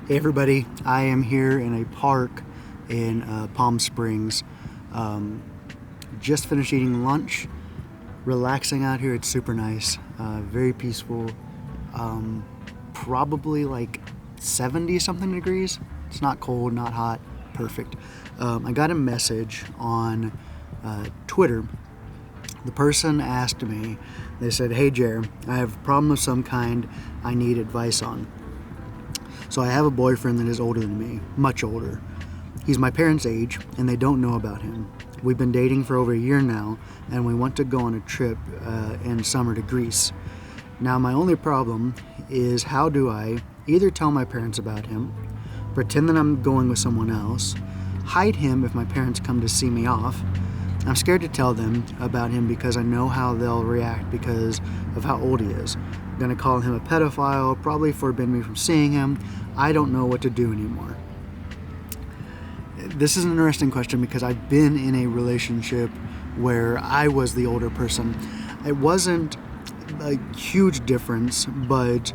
Hey everybody, I am here in a park in Palm Springs. Just finished eating lunch, relaxing out here. It's super nice, very peaceful. Probably like 70 something degrees. It's not cold, not hot, perfect. I got a message on Twitter. The person asked me, they said, "Hey Jer, I have a problem of some kind I need advice on." So I have a boyfriend that is older than me, much older. He's my parents' age, and they don't know about him. We've been dating for over a year now, and we want to go on a trip in summer to Greece. Now my only problem is, how do I either tell my parents about him, pretend that I'm going with someone else, hide him if my parents come to see me off. I'm scared to tell them about him because I know how they'll react because of how old he is. I'm gonna call him a pedophile, probably forbid me from seeing him. I don't know what to do anymore. This is an interesting question because I've been in a relationship where I was the older person. It wasn't a huge difference, but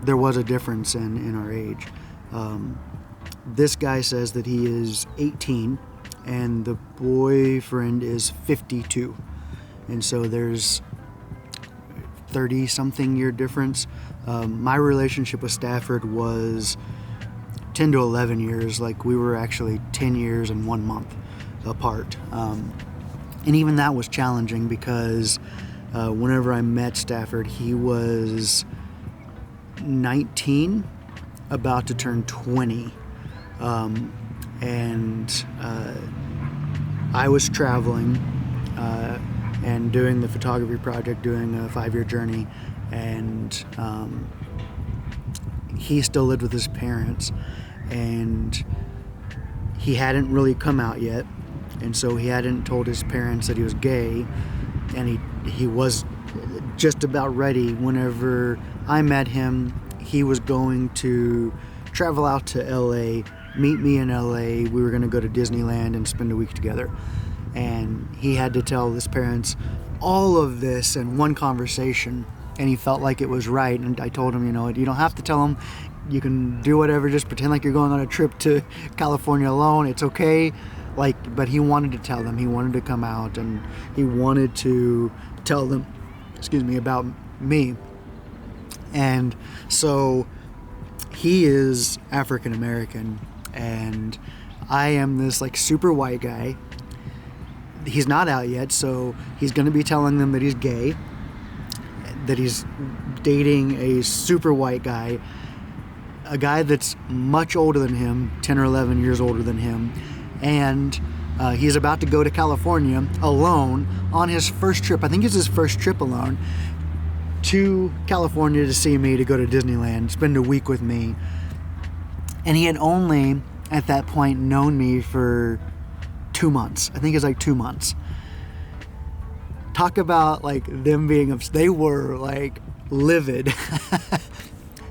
there was a difference in our age. This guy says that he is 18 and the boyfriend is 52. And so there's 30 something year difference. My relationship with Stafford was 10 to 11 years. Like, we were actually 10 years and 1 month apart. And even that was challenging because whenever I met Stafford, he was 19, about to turn 20. And I was traveling and doing the photography project, doing a 5-year journey, and he still lived with his parents, and he hadn't really come out yet, and so he hadn't told his parents that he was gay, and he was just about ready. Whenever I met him, he was going to travel out to LA, meet me in LA. We were going to go to Disneyland and spend a week together. And he had to tell his parents all of this in one conversation, and he felt like it was right. And I told him, you don't have to tell them. You can do whatever, just pretend like you're going on a trip to California alone. It's okay. But he wanted to tell them. He wanted to come out, and he wanted to tell them, about me. And so he is African American, and I am this super white guy. He's not out yet, so he's going to be telling them that he's gay, that he's dating a super white guy, a guy that's much older than him, 10 or 11 years older than him, and he's about to go to California alone on his first trip. I think it's his first trip alone to California to see me, to go to Disneyland, spend a week with me. And he had only, at that point, known me for 2 months. I think it's 2 months. Talk about them being they were livid.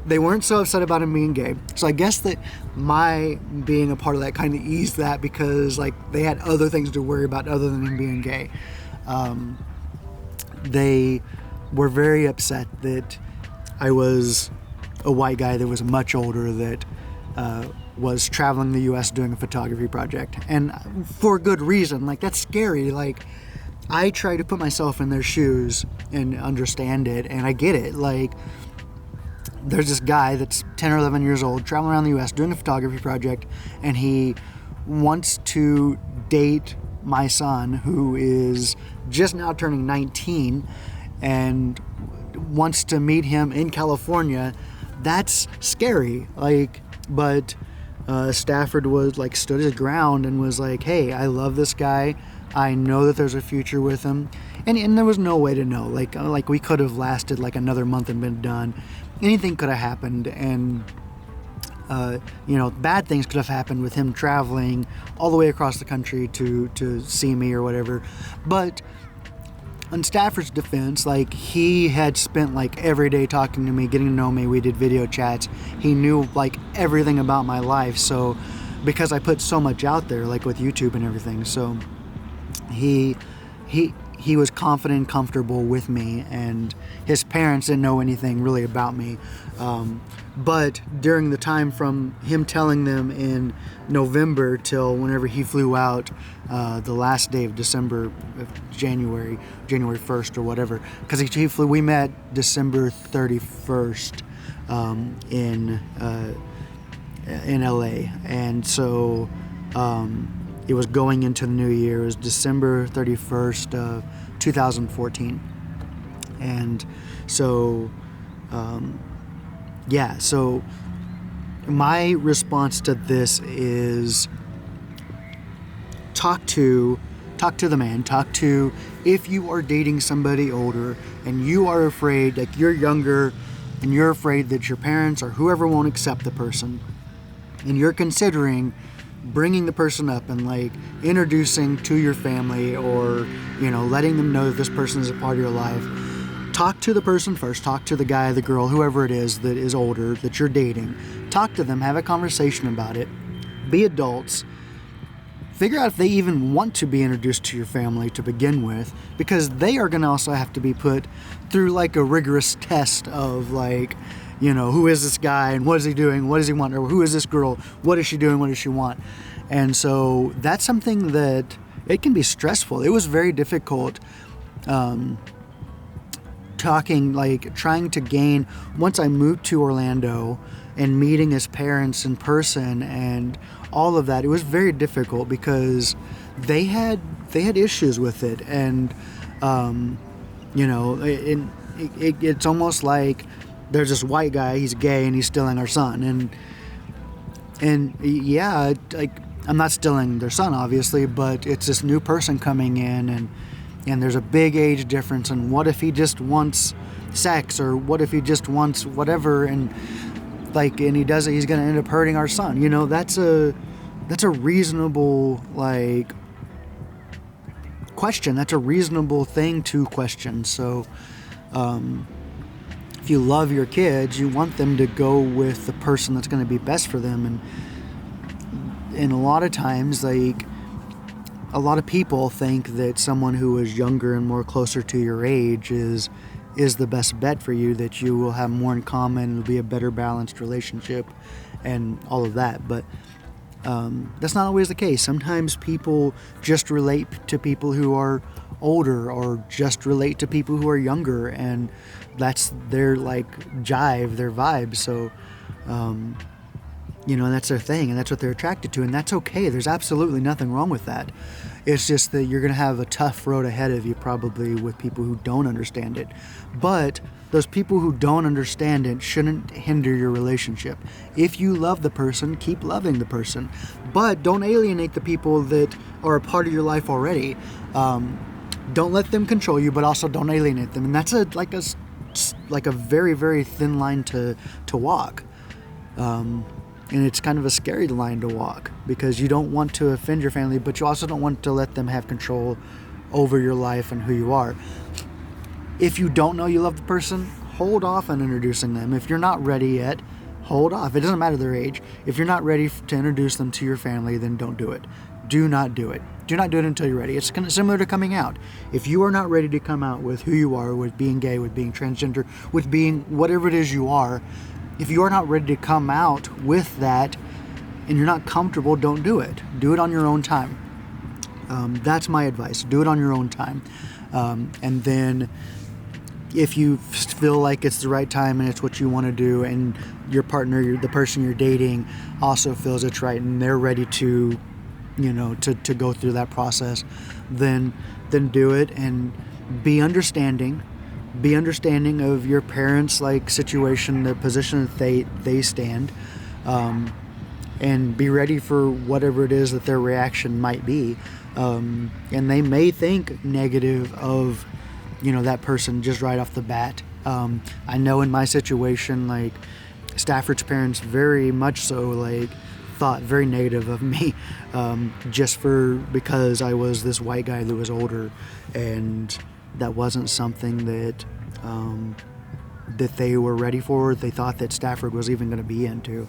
They weren't so upset about him being gay. So I guess that my being a part of that kind of eased that, because they had other things to worry about other than him being gay. They were very upset that I was a white guy that was much older, that was traveling the U.S. doing a photography project, and for good reason. That's scary. I try to put myself in their shoes and understand it, and I get it. There's this guy that's 10 or 11 years old, traveling around the U.S. doing a photography project, and he wants to date my son, who is just now turning 19, and wants to meet him in California. That's scary. But Stafford was stood his ground and was hey, I love this guy. I know that there's a future with him. And there was no way to know. We could have lasted another month and been done. Anything could have happened, and bad things could have happened with him traveling all the way across the country to see me or whatever. But in Stafford's defense, he had spent every day talking to me, getting to know me. We did video chats. He knew everything about my life. So because I put so much out there, with YouTube and everything, so he he was confident and comfortable with me, and his parents didn't know anything really about me. But during the time from him telling them in November till whenever he flew out, the last day of December, January 1st or whatever, because he flew, we met December 31st in LA, and so it was going into the new year. It was December 31st, 2014, and so so my response to this is talk to the man. Talk to, if you are dating somebody older and you are afraid, like you're younger and you're afraid that your parents or whoever won't accept the person, and you're considering bringing the person up and like introducing to your family, or letting them know that this person is a part of your life, talk to the person first. Talk to the guy, the girl, whoever it is that is older that you're dating. Talk to them, have a conversation about it. Be adults. Figure out if they even want to be introduced to your family to begin with, because they are going to also have to be put through like a rigorous test of like, who is this guy and what is he doing? What does he want? Or who is this girl? What is she doing? What does she want? And so that's something that it can be stressful. It was very difficult trying to gain, once I moved to Orlando and meeting his parents in person and all of that, it was very difficult because they had issues with it. And it's almost like there's this white guy, he's gay and he's stealing our son, and yeah, like, I'm not stealing their son obviously, but it's this new person coming in, and there's a big age difference, and what if he just wants sex, or what if he just wants whatever, and he does it, he's going to end up hurting our son. That's a reasonable question. That's a reasonable thing to question. So if you love your kids, you want them to go with the person that's going to be best for them, and a lot of times, a lot of people think that someone who is younger and more closer to your age is the best bet for you, that you will have more in common, it'll be a better balanced relationship and all of that. But that's not always the case. Sometimes people just relate to people who are older, or just relate to people who are younger, and that's their jive, their vibe. So and that's their thing, and that's what they're attracted to, and that's okay. There's absolutely nothing wrong with that. It's just that you're going to have a tough road ahead of you, probably, with people who don't understand it. But those people who don't understand it shouldn't hinder your relationship. If you love the person, keep loving the person, but don't alienate the people that are a part of your life already. Don't let them control you, but also don't alienate them. And that's a very, very thin line to walk. And it's kind of a scary line to walk, because you don't want to offend your family, but you also don't want to let them have control over your life and who you are. If you don't know you love the person, hold off on introducing them. If you're not ready yet, hold off. It doesn't matter their age. If you're not ready to introduce them to your family, then don't do it. Do not do it. Do not do it until you're ready. It's kind of similar to coming out. If you are not ready to come out with who you are, with being gay, with being transgender, with being whatever it is you are, if you are not ready to come out with that and you're not comfortable, don't do it. Do it on your own time. That's my advice. Do it on your own time. And then if you feel like it's the right time and it's what you want to do, and your partner, the person you're dating, also feels it's right and they're ready to, to go through that process, then do it, and be understanding. Be understanding of your parents' situation, the position that they stand, and be ready for whatever it is that their reaction might be. And they may think negative of, that person just right off the bat. I know in my situation, Stafford's parents very much so thought very negative of me, because I was this white guy that was older, and that wasn't something that they were ready for. They thought that Stafford was even going to be into,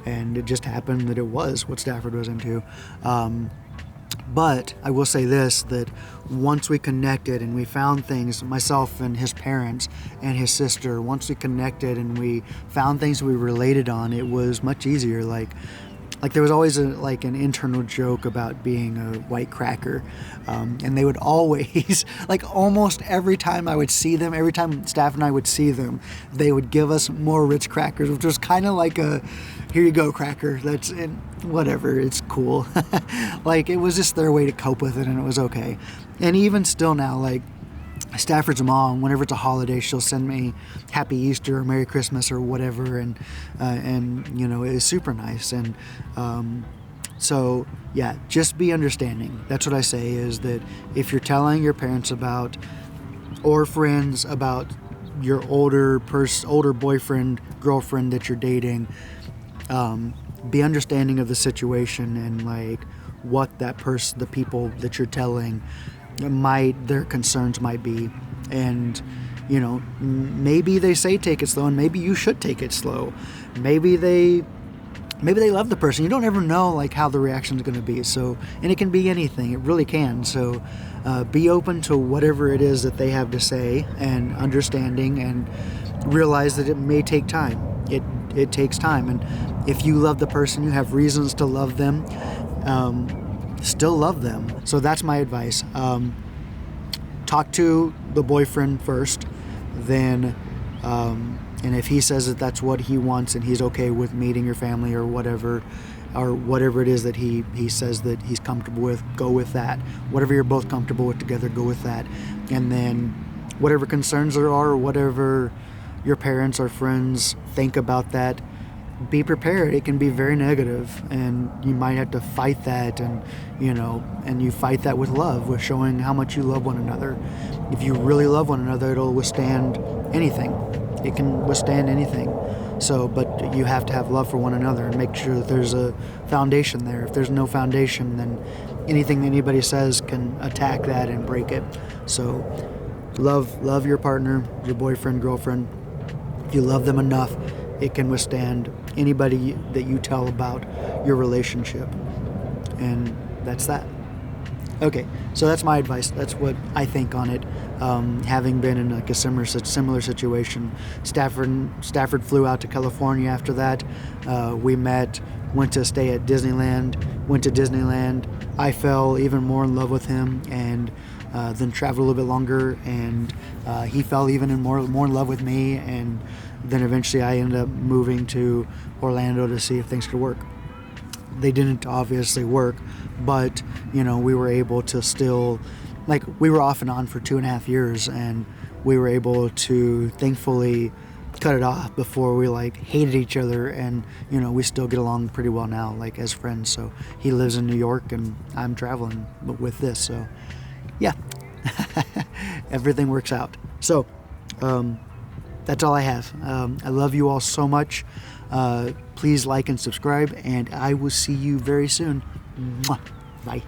and it just happened that it was what Stafford was into. But I will say this, that once we connected and we found things, myself and his parents and his sister, once we connected and we found things we related on, it was much easier. Like there was always an internal joke about being a white cracker, and they would always, like almost every time I would see them, every time Staff and I would see them, they would give us more Ritz crackers, which was kind of like a, here you go, cracker. That's it, whatever. It's cool. Like it was just their way to cope with it, and it was okay. And even still now, like Stafford's mom, whenever it's a holiday, she'll send me Happy Easter or Merry Christmas or whatever, and it's super nice. And so yeah, just be understanding. That's what I say, is that if you're telling your parents about, or friends about, your older boyfriend, girlfriend that you're dating, be understanding of the situation and like what that person, the people that you're telling, their concerns might be. And maybe they say take it slow, and maybe you should take it slow. Maybe they love the person. You don't ever know like how the reaction is going to be. So, and it can be anything. It really can. So be open to whatever it is that they have to say, and understanding, and realize that it may take time. It takes time. And if you love the person, you have reasons to love them, still love them. So that's my advice. Talk to the boyfriend first, then and if he says that that's what he wants and he's okay with meeting your family or whatever it is that he says that he's comfortable with, go with that. Whatever you're both comfortable with together, go with that. And then whatever concerns there are, or whatever your parents or friends think about that, be prepared. It can be very negative, and you might have to fight that, and you fight that with love, with showing how much you love one another. If you really love one another, it'll withstand anything. It can withstand anything. So, but you have to have love for one another and make sure that there's a foundation there. If there's no foundation, then anything that anybody says can attack that and break it. So love your partner, your boyfriend, girlfriend. If you love them enough, it can withstand anybody that you tell about your relationship. And that's that. Okay, so that's my advice. That's what I think on it. Having been in like a similar situation, Stafford flew out to California after that. We met, went to stay at Disneyland, went to Disneyland. I fell even more in love with him, and then traveled a little bit longer, and he fell even more in love with me, and then eventually I ended up moving to Orlando to see if things could work. They didn't obviously work, but we were able to still, like, we were off and on for 2.5 years, and we were able to thankfully cut it off before we like hated each other, and we still get along pretty well now, like as friends. So he lives in New York and I'm traveling with this, so yeah. Everything works out. So that's all I have. I love you all so much. Please like and subscribe, and I will see you very soon. Mwah. Bye.